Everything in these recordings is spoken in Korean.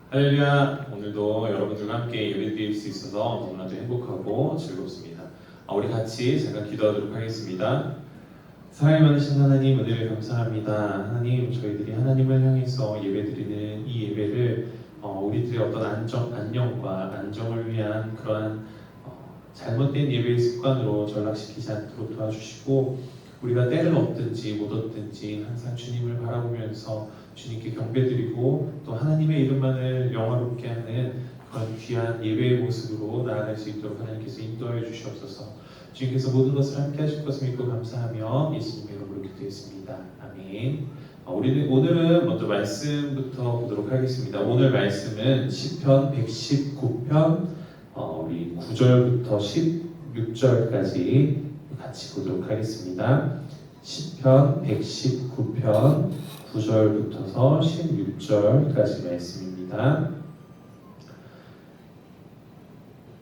할렐루야. 오늘도 여러분들과 함께 예배드릴 수 있어서 너무나도 행복하고 즐겁습니다. 우리 같이 잠깐 기도하도록 하겠습니다. 사랑이 많으신 하나님, 은혜를 감사합니다. 하나님, 저희들이 하나님을 향해서 예배드리는 이 예배를 우리들의 어떤 안녕과 안정을 위한 그러한 잘못된 예배의 습관으로 전락시키지 않도록 도와주시고, 우리가 때를 얻든지 못 얻든지 항상 주님을 바라보면서 주님께 경배드리고 또 하나님의 이름만을 영화롭게 하는 그런 귀한 예배의 모습으로 나아갈 수 있도록 하나님께서 인도하여 주시옵소서. 주님께서 모든 것을 함께 하실 것을 믿고 감사하며 예수님의 이름으로 기도했습니다. 아멘. 우리는 오늘은 먼저 말씀부터 보도록 하겠습니다. 오늘 말씀은 시편 119편 우리 9절부터 16절까지 같이 보도록 하겠습니다. 시편 119편 9절부터 16절까지 말씀입니다.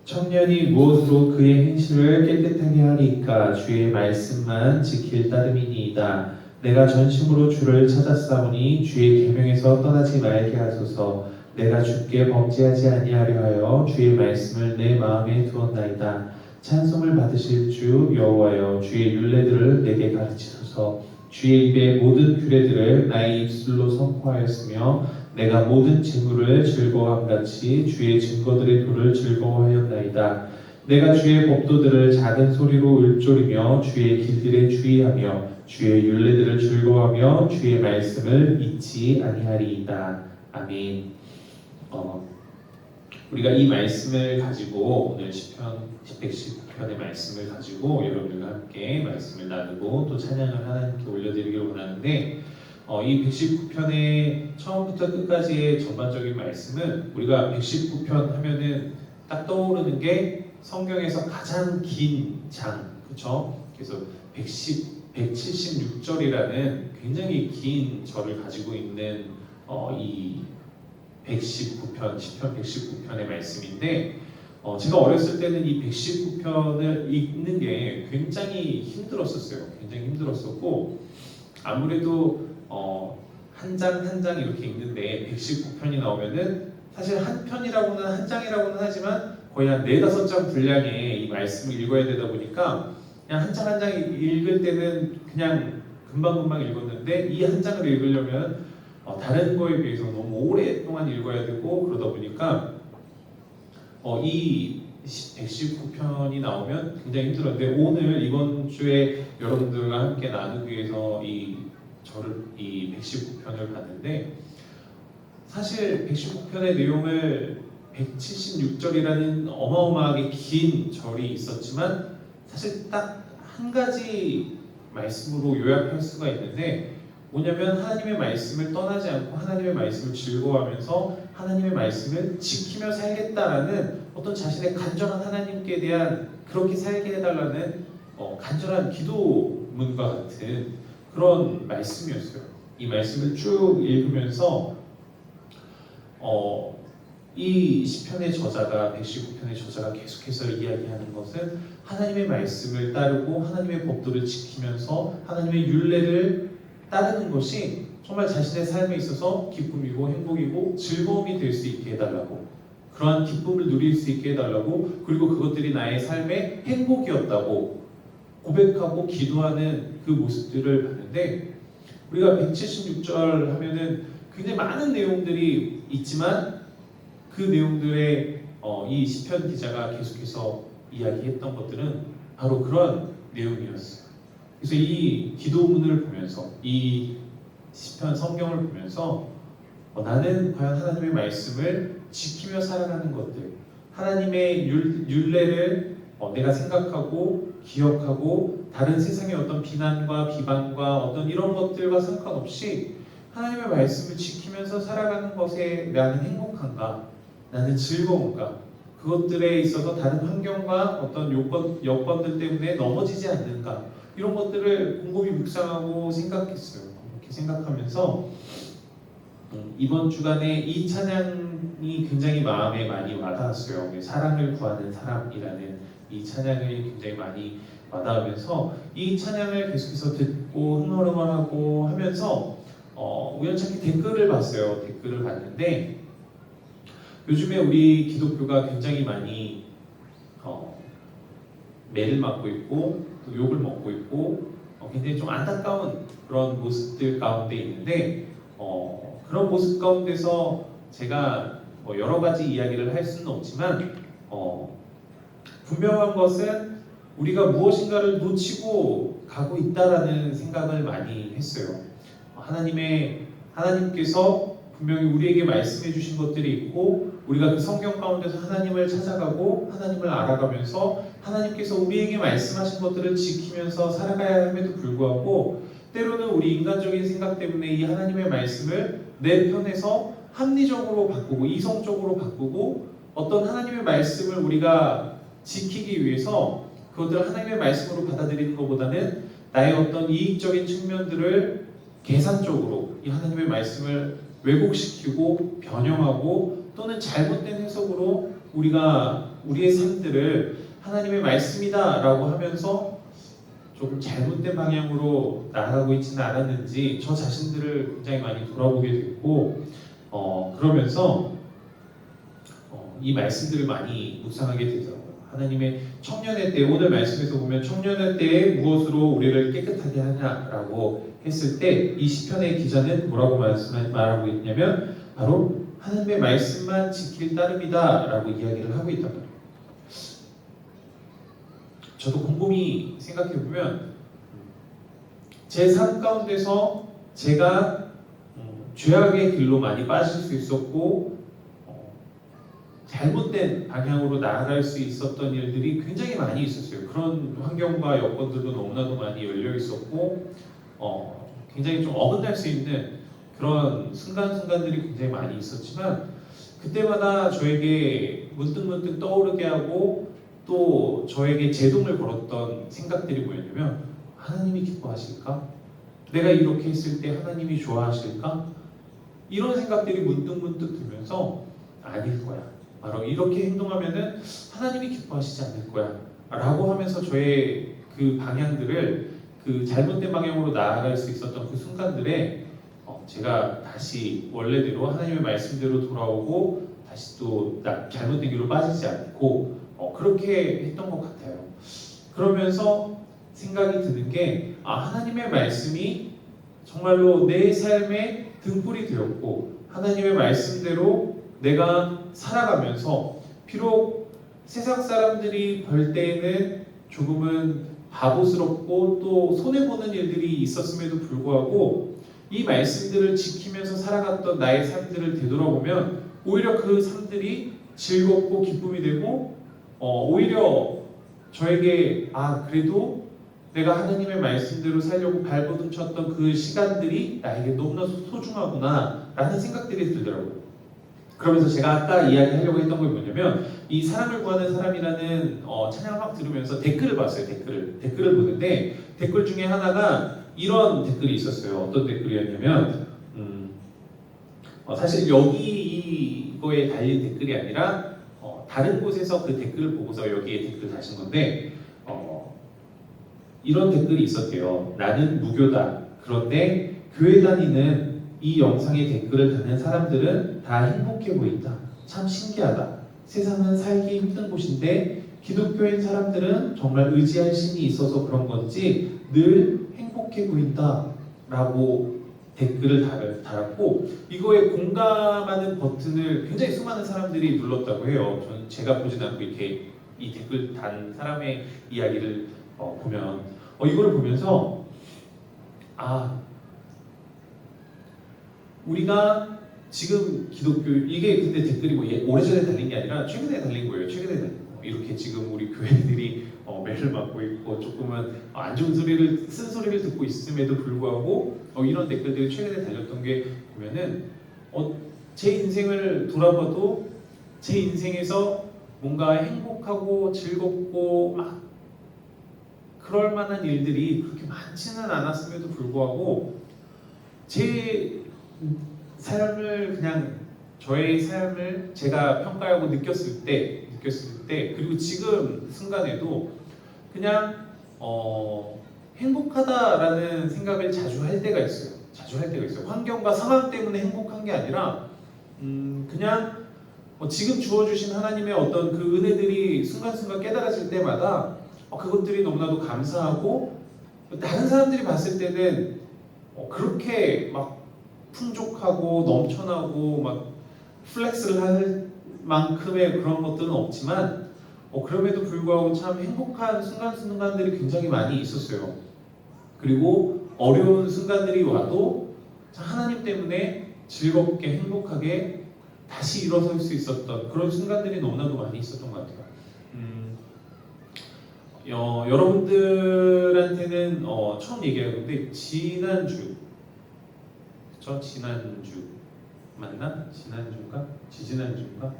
청년이 무엇으로 그의 행실을 깨끗하게 하리까? 주의 말씀만 지킬 따름이니이다. 내가 전심으로 주를 찾았사오니 주의 계명에서 떠나지 말게 하소서. 내가 주께 범죄하지 아니하려 하여 주의 말씀을 내 마음에 두었나이다. 찬송을 받으실 주 여호와여, 주의 율례들을 내게 가르치소서. 주의 입의 모든 규례들을 나의 입술로 선포하였으며 내가 모든 징후를 즐거워함같이 주의 증거들의 도를 즐거워하였나이다. 내가 주의 법도들을 작은 소리로 읊조리며 주의 길들에 주의하며 주의 율례들을 즐거워하며 주의 말씀을 잊지 아니하리이다. 아멘. 우리가 이 말씀을 가지고 오늘 시편 119편의 말씀을 가지고 여러분들과 함께 말씀을 나누고 또 찬양을 하나님께 올려드리기를 원하는데, 이 119편의 처음부터 끝까지의 전반적인 말씀은 우리가 119편 하면은 딱 떠오르는 게 성경에서 가장 긴 장, 그렇죠? 그래서 176절이라는 굉장히 긴 절을 가지고 있는 이 119편, 시편 119편의 말씀인데, 제가 어렸을 때는 이 119편을 읽는 게 굉장히 힘들었었어요. 굉장히 힘들었었고, 아무래도 한 장 한 장 이렇게 읽는데 119편이 나오면은 사실 한 편이라고는 한 장이라고는 하지만 거의 한 4-5장 분량의 이 말씀을 읽어야 되다 보니까 그냥 한 장 한 장 읽을 때는 그냥 금방금방 읽었는데, 이 한 장을 읽으려면 다른 거에 비해서 너무 오랫동안 읽어야 되고 그러다 보니까 이 119편이 나오면 굉장히 힘들었는데, 오늘 이번 주에 여러분들과 함께 나누기 위해서 이 119편을 봤는데, 사실 119편의 내용을 176절이라는 어마어마하게 긴 절이 있었지만 사실 딱 한 가지 말씀으로 요약할 수가 있는데, 뭐냐면 하나님의 말씀을 떠나지 않고 하나님의 말씀을 즐거워하면서 하나님의 말씀을 지키며 살겠다라는 어떤 자신의 간절한 하나님께 대한, 그렇게 살게 해달라는 간절한 기도문과 같은 그런 말씀이었어요. 이 말씀을 쭉 읽으면서 이 시편의 저자가, 119편의 저자가 계속해서 이야기하는 것은 하나님의 말씀을 따르고 하나님의 법도를 지키면서 하나님의 율례를 따르는 것이 정말 자신의 삶에 있어서 기쁨이고 행복이고 즐거움이 될 수 있게 해달라고, 그러한 기쁨을 누릴 수 있게 해달라고, 그리고 그것들이 나의 삶의 행복이었다고 고백하고 기도하는 그 모습들을 봤는데, 우리가 176절 하면은 굉장히 많은 내용들이 있지만 그 내용들의 이 시편 기자가 계속해서 이야기했던 것들은 바로 그런 내용이었어요. 그래서 이 기도문을 보면서, 이 시편 성경을 보면서 나는 과연 하나님의 말씀을 지키며 살아가는 것들, 하나님의 율례를 내가 생각하고 기억하고 다른 세상의 어떤 비난과 비방과 어떤 이런 것들과 상관없이 하나님의 말씀을 지키면서 살아가는 것에 나는 행복한가, 나는 즐거운가, 그것들에 있어서 다른 환경과 어떤 여건들 때문에 넘어지지 않는가, 이런 것들을 곰곰이 묵상하고 생각했어요. 이렇게 생각하면서 이번 주간에 이 찬양이 굉장히 마음에 많이 와닿았어요. 사랑을 구하는 사람이라는 이 찬양이 굉장히 많이 와닿으면서 이 찬양을 계속해서 듣고 흥얼흥얼하고 하면서 우연찮게 댓글을 봤어요. 댓글을 봤는데 요즘에 우리 기독교가 굉장히 많이 매를 맞고 있고 또 욕을 먹고 있고 굉장히 좀 안타까운 그런 모습들 가운데 있는데 그런 모습 가운데서 제가 뭐 여러 가지 이야기를 할 수는 없지만 분명한 것은 우리가 무엇인가를 놓치고 가고 있다라는 생각을 많이 했어요. 하나님께서 분명히 우리에게 말씀해 주신 것들이 있고 우리가 그 성경 가운데서 하나님을 찾아가고 하나님을 알아가면서 하나님께서 우리에게 말씀하신 것들을 지키면서 살아가야 함에도 불구하고 때로는 우리 인간적인 생각 때문에 이 하나님의 말씀을 내 편에서 합리적으로 바꾸고 이성적으로 바꾸고 어떤 하나님의 말씀을 우리가 지키기 위해서 그것들을 하나님의 말씀으로 받아들이는 것보다는 나의 어떤 이익적인 측면들을 계산적으로 이 하나님의 말씀을 왜곡시키고 변형하고 또는 잘못된 해석으로 우리가 우리의 삶들을 하나님의 말씀이다라고 하면서 조금 잘못된 방향으로 나아가고 있지는 않았는지 저 자신들을 굉장히 많이 돌아보게 됐고 그러면서 이 말씀들을 많이 묵상하게 되더라고요. 하나님의 청년의 때 오늘 말씀에서 보면 청년의 때에 무엇으로 우리를 깨끗하게 하냐라고 했을 때 이 시편의 기자는 뭐라고 말하고 있냐면 바로 하나님의 말씀만 지킬 따름이다라고 이야기를 하고 있단 말이에요. 저도 곰곰이 생각해 보면 제 삶 가운데서 제가 죄악의 길로 많이 빠질 수 있었고 잘못된 방향으로 나아갈 수 있었던 일들이 굉장히 많이 있었어요. 그런 환경과 여건들도 너무나도 많이 열려 있었고 굉장히 좀 어긋날 수 있는 그런 순간순간들이 굉장히 많이 있었지만 그때마다 저에게 문득문득 떠오르게 하고 또 저에게 제동을 걸었던 생각들이 뭐였냐면 하나님이 기뻐하실까? 내가 이렇게 했을 때 하나님이 좋아하실까? 이런 생각들이 문득문득 들면서 아닐 거야. 바로 이렇게 행동하면은 하나님이 기뻐하시지 않을 거야. 라고 하면서 저의 그 방향들을 그 잘못된 방향으로 나아갈 수 있었던 그 순간들에 제가 다시 원래대로 하나님의 말씀대로 돌아오고 다시 또 잘못된 길로 빠지지 않고 그렇게 했던 것 같아요. 그러면서 생각이 드는 게 하나님의 말씀이 정말로 내 삶의 등불이 되었고 하나님의 말씀대로 내가 살아가면서 비록 세상 사람들이 볼 때에는 조금은 바보스럽고 또 손해보는 일들이 있었음에도 불구하고 이 말씀들을 지키면서 살아갔던 나의 삶들을 되돌아보면 오히려 그 삶들이 즐겁고 기쁨이 되고 오히려 저에게 그래도 내가 하나님의 말씀대로 살려고 발버둥 쳤던 그 시간들이 나에게 너무나 소중하구나 라는 생각들이 들더라고요. 그러면서 제가 아까 이야기하려고 했던 게 뭐냐면 이 사랑을 구하는 사람이라는 찬양을 막 들으면서 댓글을 봤어요. 댓글을 보는데 댓글 중에 하나가 이런 댓글이 있었어요. 어떤 댓글이었냐면 사실 이거에 달린 댓글이 아니라 다른 곳에서 그 댓글을 보고서 여기에 댓글 다신 건데 이런 댓글이 있었대요. 나는 무교다. 그런데 교회 다니는 이 영상에 댓글을 다는 사람들은 다 행복해 보인다. 참 신기하다. 세상은 살기 힘든 곳인데 기독교인 사람들은 정말 의지할 신이 있어서 그런 건지 늘 행복해 보인다. 라고 댓글을 달았고 이거에 공감하는 버튼을 굉장히 수많은 사람들이 눌렀다고 해요. 저는 제가 보진 않고 이렇게 이 댓글 단 사람의 이야기를 보면 이거를 보면서 우리가 지금 기독교 이게 근데 댓글이 오래전에 달린 게 아니라 최근에 달린 거예요. 최근에 달린 거. 이렇게 지금 우리 교회들이 매를 맞고 있고 조금은 안 좋은 쓴소리를 듣고 있음에도 불구하고 이런 댓글들이 최근에 달렸던 게 보면은 제 인생을 돌아봐도 제 인생에서 뭔가 행복하고 즐겁고 막 그럴 만한 일들이 그렇게 많지는 않았음에도 불구하고 제 삶을 그냥 저의 삶을 제가 평가하고 느꼈을 때 그리고 지금 순간에도 그냥 행복하다라는 생각을 자주 할 때가 있어요. 환경과 상황 때문에 행복한 게 아니라 그냥 지금 주어주신 하나님의 어떤 그 은혜들이 순간순간 깨달아질 때마다 그것들이 너무나도 감사하고, 다른 사람들이 봤을 때는 그렇게 막 풍족하고 넘쳐나고 막 플렉스를 할 만큼의 그런 것들은 없지만 그럼에도 불구하고 참 행복한 순간순간들이 굉장히 많이 있었어요. 그리고 어려운 순간들이 와도 하나님 때문에 즐겁게 행복하게 다시 일어설 수 있었던 그런 순간들이 너무나도 많이 있었던 것 같아요. 여러분들한테는 처음 얘기하는데 지난주, 그쵸? 지난주 맞나? 지난주인가? 지지난주인가?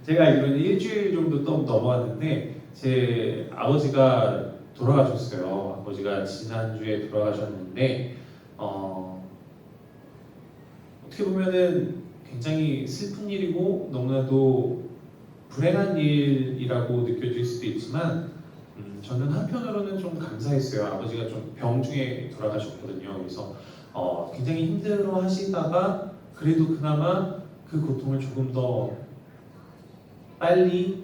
제가 알기로는 일주일 정도 또 넘어갔는데 제 아버지가 돌아가셨어요. 아버지가 지난주에 돌아가셨는데 어떻게 보면은 굉장히 슬픈 일이고 너무나도 불행한 일이라고 느껴질 수도 있지만 저는 한편으로는 좀 감사했어요. 아버지가 좀 병 중에 돌아가셨거든요. 그래서 굉장히 힘들어 하시다가 그래도 그나마 그 고통을 조금 더 빨리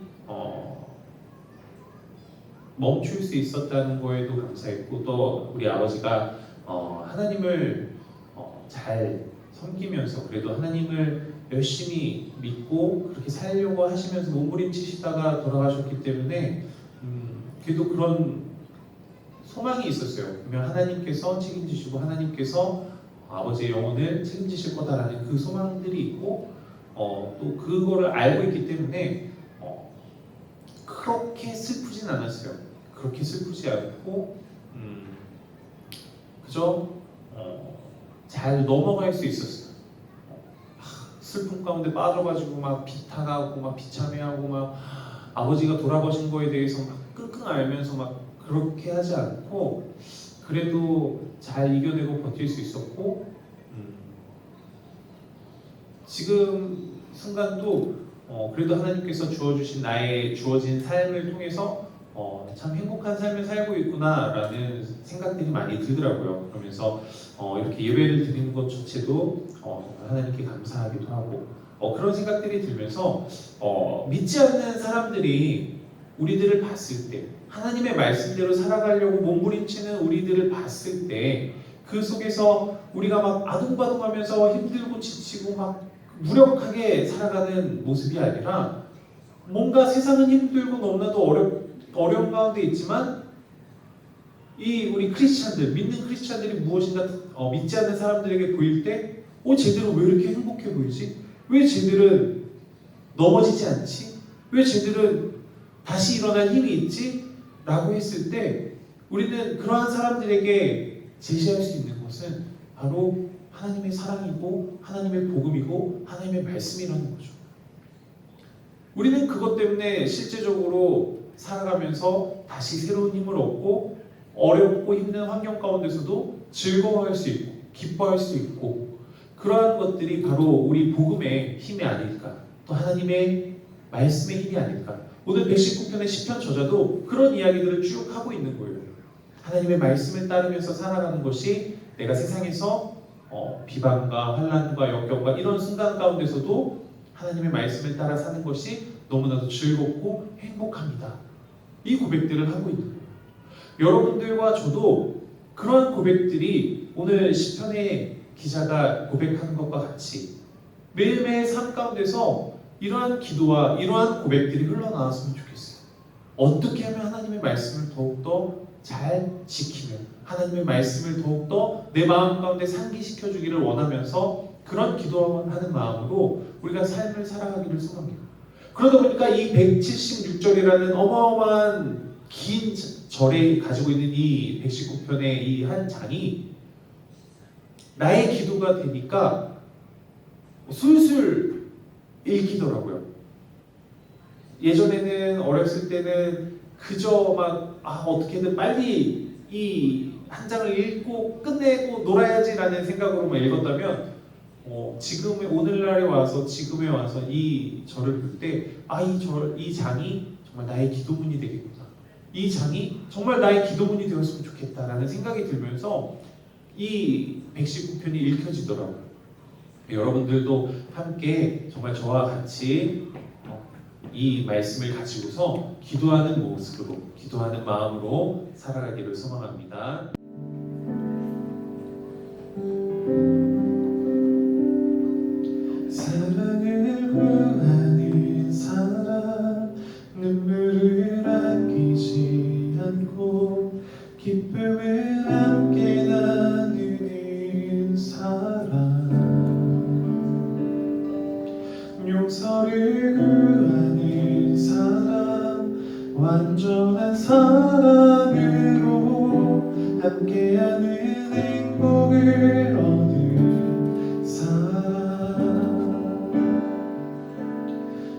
멈출 수 있었다는 거에도 감사했고, 또 우리 아버지가 하나님을 잘 섬기면서 그래도 하나님을 열심히 믿고 그렇게 살려고 하시면서 몸부림치시다가 돌아가셨기 때문에 그래도 그런 소망이 있었어요. 그러면 하나님께서 책임지시고 하나님께서 아버지의 영혼을 책임지실 거다라는 그 소망들이 있고 또 그거를 알고 있기 때문에 그렇게 슬프진 않았어요. 그렇게 슬프지 않고 그저 잘 넘어갈 수 있었어요. 슬픔 가운데 빠져가지고 막 비탄하고 막 비참해하고 막 아버지가 돌아가신 거에 대해서 막 끙끙 앓면서 막 그렇게 하지 않고 그래도 잘 이겨내고 버틸 수 있었고 지금 순간도 그래도 하나님께서 주어진 삶을 통해서 참 행복한 삶을 살고 있구나라는 생각들이 많이 들더라고요. 그러면서 이렇게 예배를 드리는 것 자체도 하나님께 감사하기도 하고 그런 생각들이 들면서 믿지 않는 사람들이 우리들을 봤을 때 하나님의 말씀대로 살아가려고 몸부림치는 우리들을 봤을 때 그 속에서 우리가 막 아둥바둥하면서 힘들고 지치고 막 무력하게 살아가는 모습이 아니라 뭔가 세상은 힘들고 너무나도 어려운 가운데 있지만 이 우리 크리스찬들, 믿는 크리스찬들이 무엇인가 믿지 않는 사람들에게 보일 때 쟤들은 왜 이렇게 행복해 보이지? 왜 쟤들은 넘어지지 않지? 왜 쟤들은 다시 일어날 힘이 있지? 라고 했을 때 우리는 그러한 사람들에게 제시할 수 있는 것은 바로 하나님의 사랑이고 하나님의 복음이고 하나님의 말씀이라는 거죠. 우리는 그것 때문에 실제적으로 살아가면서 다시 새로운 힘을 얻고 어렵고 힘든 환경 가운데서도 즐거워할 수 있고 기뻐할 수 있고 그러한 것들이 바로 우리 복음의 힘이 아닐까, 또 하나님의 말씀의 힘이 아닐까. 오늘 119편의 시편 저자도 그런 이야기들을 쭉 하고 있는 거예요. 하나님의 말씀을 따르면서 살아가는 것이 내가 세상에서 비방과 환난과 역경과 이런 순간 가운데서도 하나님의 말씀을 따라 사는 것이 너무나도 즐겁고 행복합니다. 이 고백들을 하고 있는 거예요. 여러분들과 저도 그러한 고백들이 오늘 시편의 기자가 고백하는 것과 같이 매일매일 삶 가운데서 이러한 기도와 이러한 고백들이 흘러나왔으면 좋겠어요. 어떻게 하면 하나님의 말씀을 더욱더 잘 지키며 하나님의 말씀을 더욱더 내 마음 가운데 상기시켜 주기를 원하면서 그런 기도하는 마음으로 우리가 삶을 살아가기를 소망해요. 그러다 보니까 이 176절이라는 어마어마한 긴 절에 가지고 있는 이 119편의 이 한 장이 나의 기도가 되니까 술술 읽히더라고요. 예전에는 어렸을 때는 그저 막 어떻게든 빨리 이 한 장을 읽고 끝내고 놀아야지라는 생각으로만 읽었다면 지금의 오늘날에 와서 지금에 와서 이 절을 볼 때 이 장이 정말 나의 기도문이 되겠구나. 이 장이 정말 나의 기도문이 되었으면 좋겠다라는 생각이 들면서 이 119편이 읽혀지더라고요. 여러분들도 함께 정말 저와 같이 이 말씀을 가지고서 기도하는 모습으로, 기도하는 마음으로 살아가기를 소망합니다. 사랑을 구하는 사람, 눈물을 아끼지 않고 기쁨을 함께 나누는 사람, 용서를 구하는 사람, 완전한 사랑으로 함께하는 행복을 얻는 사람,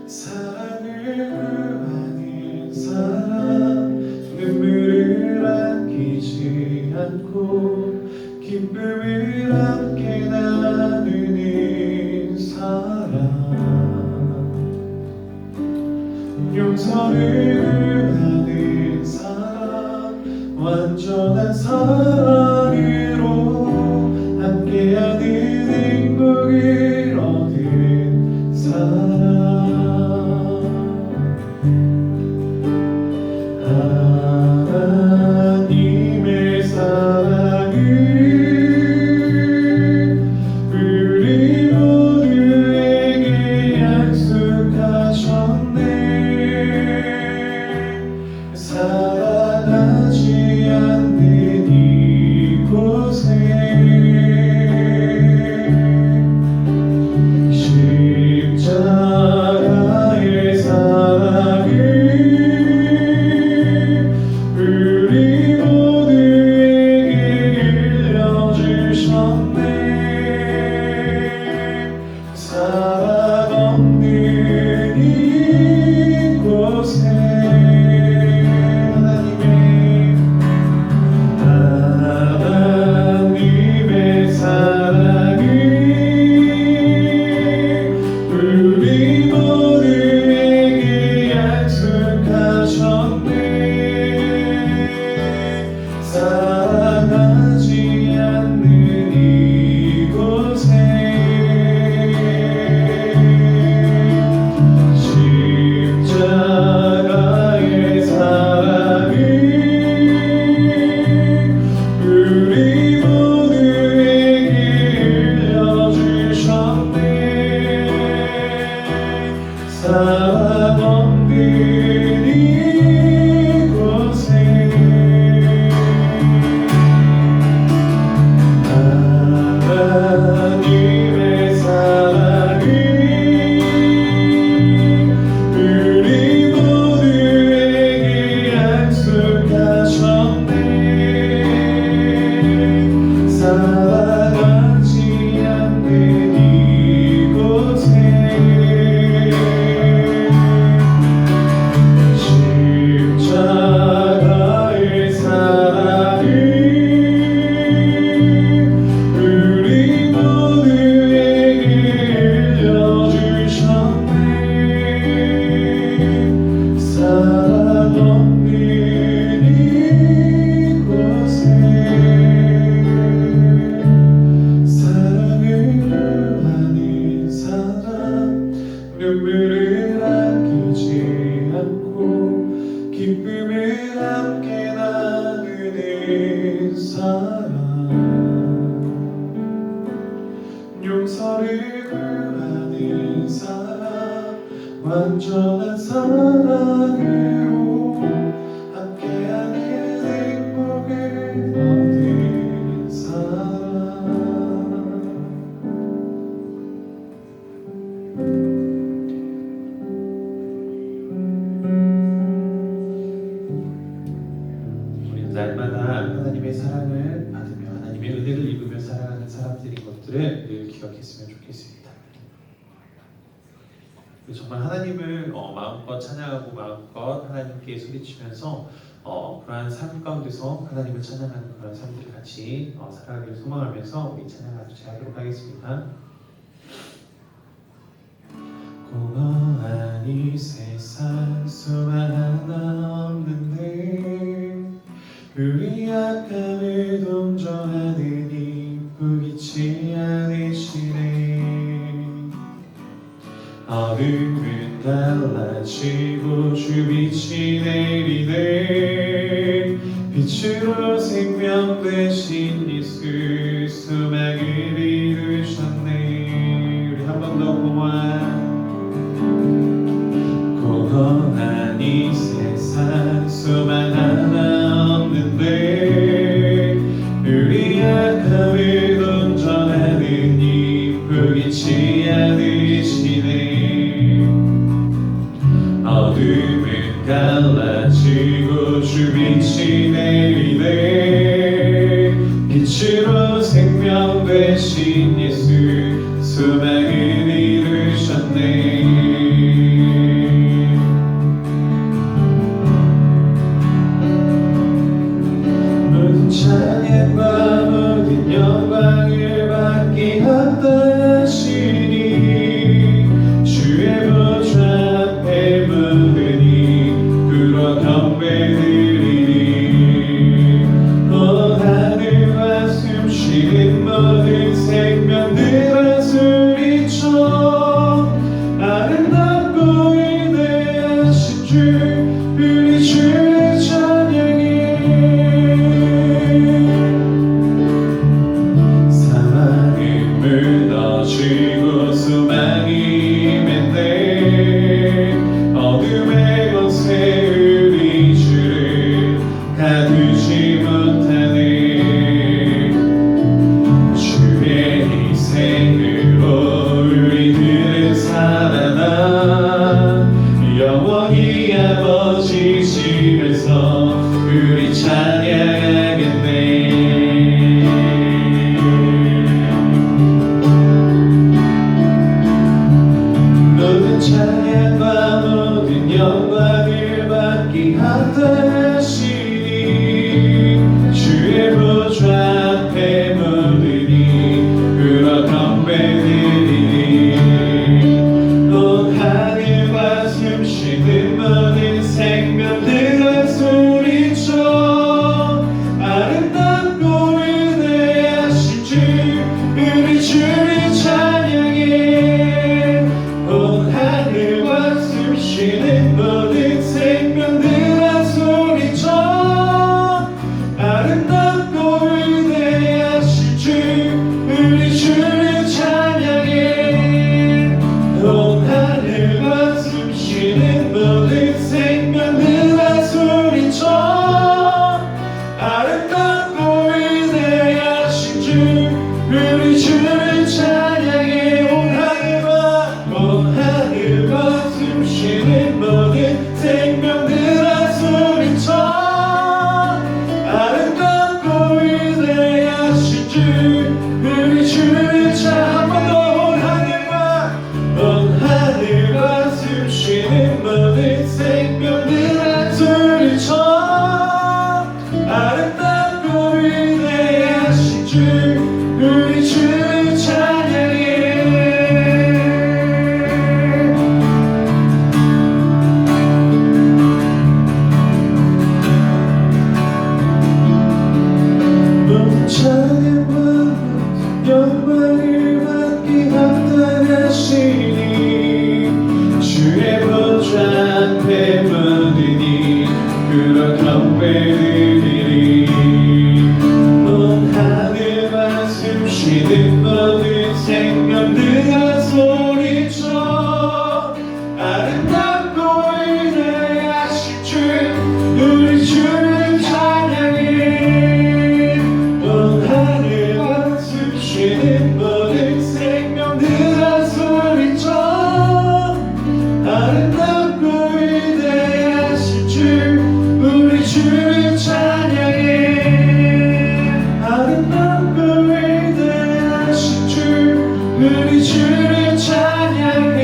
사랑을 구하는 사람, 눈물을 아끼지 않고 기쁨을 함께 나누는 사람, 용서를 구하는 사람, 완전한 사랑으로 함께하는 행복을 얻은 사람, 하나님의 사랑을 우리 모두에게 약속하셨네. 사랑하지 않는 이곳에 십자가의 사랑을 우리 모두에게 흘려주셨네. 사랑 없는 이곳에 하나님의 사랑을 우리 모두에게 약속하셨네. 사랑하지 않는 이곳에 십자가의 사랑을 우리 모두에게 흘려주셨네. 사랑 없는 이곳에 하나님의 사랑을 우리 모두에게 약속하셨네. 사랑하지 않는 이곳에 십자가의 사랑을 우리 모두에게 흘려주셨네. 사랑 없는 이곳에 사랑을 구하는 사람, 눈물을 아끼지 않고 기쁨을 함께 나누는 사람, 용서를 구하는 사람, 완전한 사랑으로 함께하는 행복을 얻은 사람. 우리는 날마다 하나님의 사랑을 받으며 하나님의 은혜를 입으며 살아가는 사람들인 것들을 늘 기억했으면 좋겠습니다. 정말 하나님을 마음껏 찬양하고 마음껏 하나님께 소리치면서 그러한 삶 가운데서 하나님을 찬양하는 그런 삶들을 같이 살아가기를 소망하면서 우리 찬양을 같이 하도록 하겠습니다. 공허한 이 세상 소망 하나 없는데 우리 약함을 동정하는 이 보이지 않으시네. 어둠은 갈라지고 주 빛이 내리네. 빛으로 생명 되신 예수 수막을 이루셨네. 우리 한 번 더 공허한 이 세상 소망 하나 없는데 우리 약함을 온전하는 이 보이지 않으시네. 어둠은 갈라지고 주 빛이 내리네. 빛으로 생명 되신 예수 소망을 이루셨네. 찬양과 모든 영광을 받게 합당하시니 주의 보좌 앞에 무드니 불어 경배드리니 온 하늘과 숨쉬는 모든 생명들아 소리쳐 아름답고 위대하신 주 우리 주를 찬양해. 무너지고 소망이 맺네. 어둠의 곳에 우리 주를 가두지 못하네. 주의 희생으로 우리들은 살아나 영원히 아버지 집에서 우리 찬양하겠네. 찬양과 모든 영광을 받게 합당하시니 주의 보좌 앞에 모드니 불어 경배드리니 온 하늘과 숨쉬는 모든 생명들아 소리쳐 아름답고 위대하신 주 우리 주를 찬양해. 온 하늘과 숨쉬는 모든 생명들아 소리쳐 아름답고 위대하신 주 우리 주를 찬양해. 온 하늘과 숨쉬는 모든 생명들아 소리쳐 아름답고 위대하신 주 우리 주를 찬양해. 온 하늘과 숨쉬는 모든 생명들아 소리쳐 아름답고 위대하신 주 우리 주를 찬양해. 한 번 더 온 하늘과 숨쉬는 모든 생명들아 소리쳐 아름답고 위대하신 주 우리 주를 찬양해. 찬양과 영광을 받게 합당하시니 주의 보좌 앞에 모드니 불어 경배드리니 온 하늘과 숨쉬는 모든 생명들아 소리쳐 아름답고 위대하신 주 우리 주를 찬양해. 온 하늘과 숨쉬는 모든 생명들아 소리쳐 아름답고 위대하신 주 우리 주를 찬양해. 아름답고 위대하신 주 우리 주를 찬양해.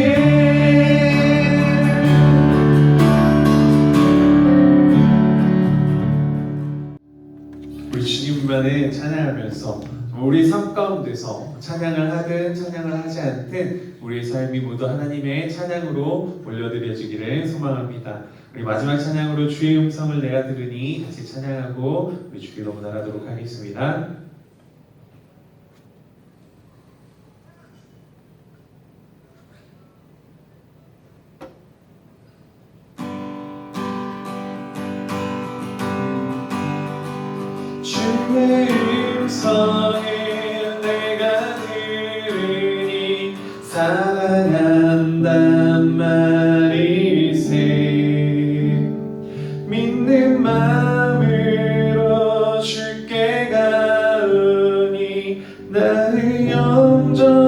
우리 주님만을 찬양하면서 우리 삶 가운데서 찬양을 하든 찬양을 하지 않든 우리의 삶이 모두 하나님의 찬양으로 올려드려지기를 소망합니다. 우리 마지막 찬양으로 주의 음성을 내가 들으니 같이 찬양하고 우리 주기도 나가도록 하겠습니다. 주의 음성을 내가 들으니 사랑한단 말일세. 믿는 마음으로 주께 가오니 나를 영접하소서.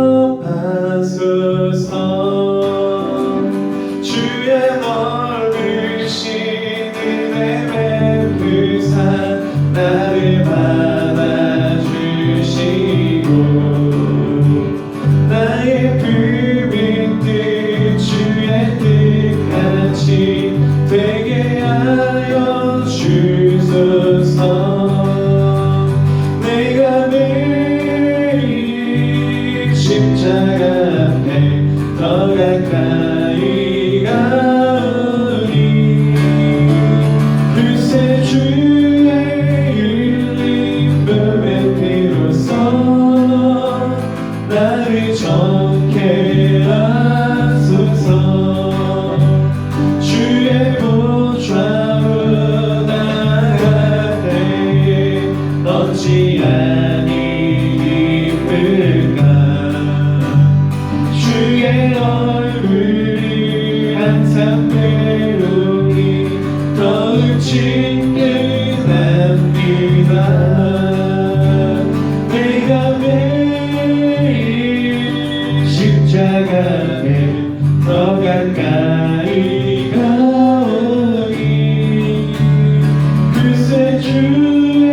주의 넓으신 은혜 베푸사 나를 받아주시고 나의 품은 뜻 주의 뜻같이 되게 하여 주소서. 내가 매일 십자가 앞에 더 가까이 가오니 글쎄 주의 흘린 피로써 나를 정케 하소서. 주의 보좌로 나아갈 때에 어찌 아니 기쁠까. 주의 얼굴을 항상 배우니 더욱 친근합니다. 내가 매일 십자가에 더 가까이 가오니 글쎄 주의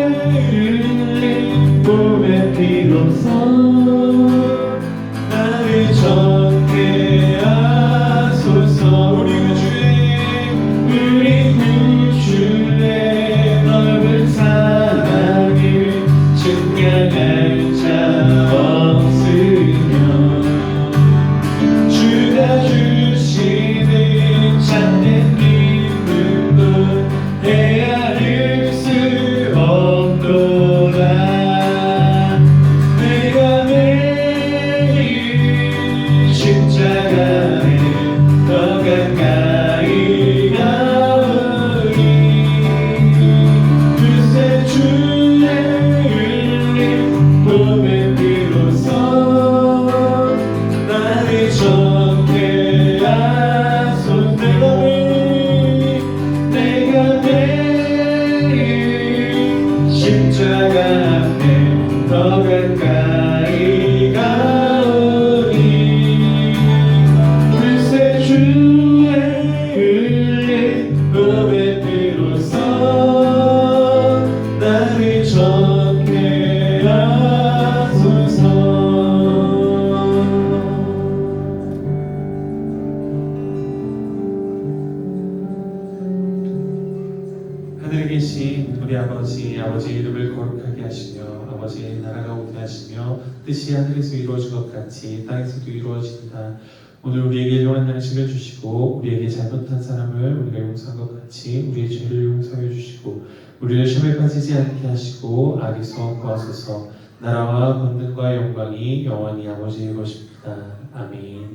흘린 몸의 피로써 나를 정케 하소서. 우리 구주의 넓은 사랑을 증명할 자 없으며 주가 주시는 참된 기쁨도 헤아릴 수 없도다. 내가 매일 십자가에 더 가까이 가오니 글쎄 주의 흘린 몸의 피로써 나를 정케 하소서. 내가 매일 십자가 앞에 더 가까이 가오니 글쎄 주의 흘린 몸의 피로써 나를 정케 하소서. 하늘에 계신 우리 아버지의 이름을 거룩하게 하시며 아버지의 나라가 오게 하시며 뜻이 하늘에서 이루어진 것 같이 땅에서도 이루어진다. 오늘 우리에게 일용할 양식을 주시고 우리에게 잘못한 사람을 우리가 용서한 것 같이 우리의 죄를 용서해 주시고 우리를 시험에 빠지지 않게 하시고 악에서 구하소서. 나라와 권능과 영광이 영원히 아버지의 것입니다. 아멘.